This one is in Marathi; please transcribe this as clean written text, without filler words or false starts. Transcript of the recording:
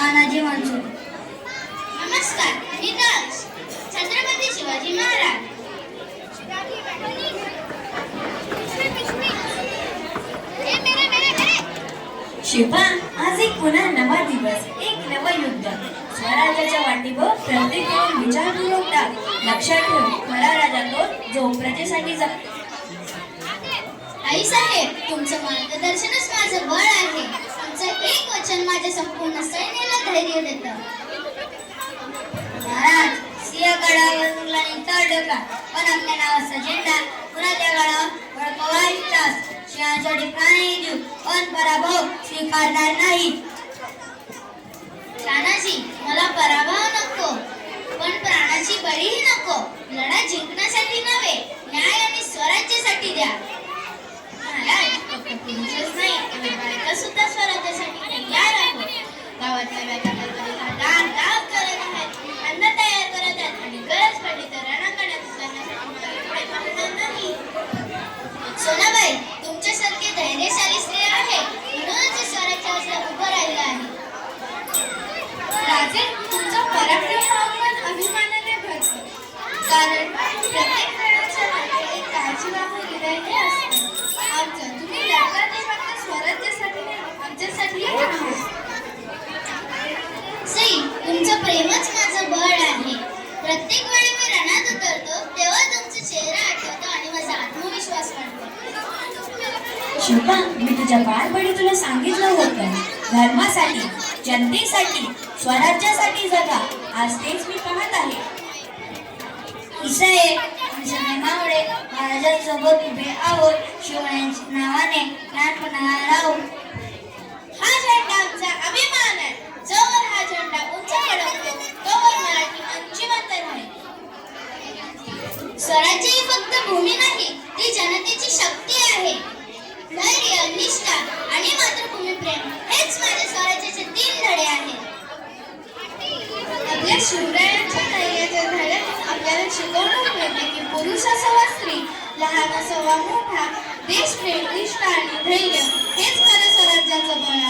तानाजी मालुसरे. नमस्कार, मी दास. छत्रपती शिवाजी महाराज. शिल्पा, आज एक पुन्हा नवा दिवस, एक नवं युद्ध. स्वराज्याच्या वाटेवर प्रत्येक वेळी विचारपूर्वक टाक. लक्षात ठेव, खरा राजा तो जो प्रजेसाठी जगतो. आई साहेब, तुमचं मार्गदर्शनच माझं बळ आहे. तुमचं एक वचन माझ्या संपूर्ण सैन्याला धैर्य देतं. महाराज, सिंहगडावर मुलांनी तळ ढकला, पण आपल्या नावाचा झेंडा कुणाच्या गडावर फडकवायचा तास. सिंहासाठी प्राणही देऊ, पण पराभव स्वीकारणार नाही. तानाजी, मला पराभव नको, पण प्राणाची बळीही नको. लढा जिंकण्यासाठी नव्हे, न्याय आणि स्वराज्यासाठी द्या. महाराज, फक्त पुरुषच नाही, आम्ही बायका सुद्धा स्वराज्यासाठी तयार आहोत. गावातल्या बायका दाब करत आहेत, अन्न तयार करत आहेत आणि गरज पडली तर रणांगणात उतरण्यासाठी मागे पुढे पाहणार नाही. सोनाबाई, तुमच्यासारखे धैर्यशाली स्त्री आहे, म्हणूनच स्वराज्याला उभं राहिलं आहे. राजे, तुमचा पराक्रम पाहून अभिमानाने भरतो. कारण प्रत्येक वेळेच्या मागे एक काळजीवाहू हृदय हे असतं. आमचं तुम्ही लढता ते फक्त स्वराज्यासाठी नाही, आमच्यासाठीही आहे. सई, तुमचं प्रेमच माझं बळ आहे. प्रत्येक वेळी मी रणात उतरतो तेव्हा तुमचा चेहरा आठवतो आणि माझा आत्मविश्वास वाढतो. शिल्पा, मी तुझ्या बालपणी तुला सांगितलं होतं, धर्मासाठी, जनतेसाठी, स्वराज्यासाठी जगा. आज तेच मी पाहत आहे. साहेब, आमच्या प्रेमामुळे महाराजांसोबत उभे आहोत. शिवरायांच्या नावाने लहानपणाला राहू. हा झेंडा आमचा अभिमान आहे. जोवर हा झेंडा उंच फडकतो तोवर मराठी मन जिवंत राहील. स्वराज्य ही फक्त भूमी नाही, ती जनतेची शक्ती आहे. धैर्य, निष्ठा आणि मातृभूमी प्रेम हेच माझ्या स्वराज्याचे 3 धडे आहेत. आपल्या शिवरायांच्या धैर्याच्या धड्यातून आपल्याला शिकवणूक मिळते की पुरुष असावा स्त्री, लहान असावा मोठा, देशप्रेम, निष्ठा आणि धैर्य हेच खरं स्वराज्याचं बळ आहे.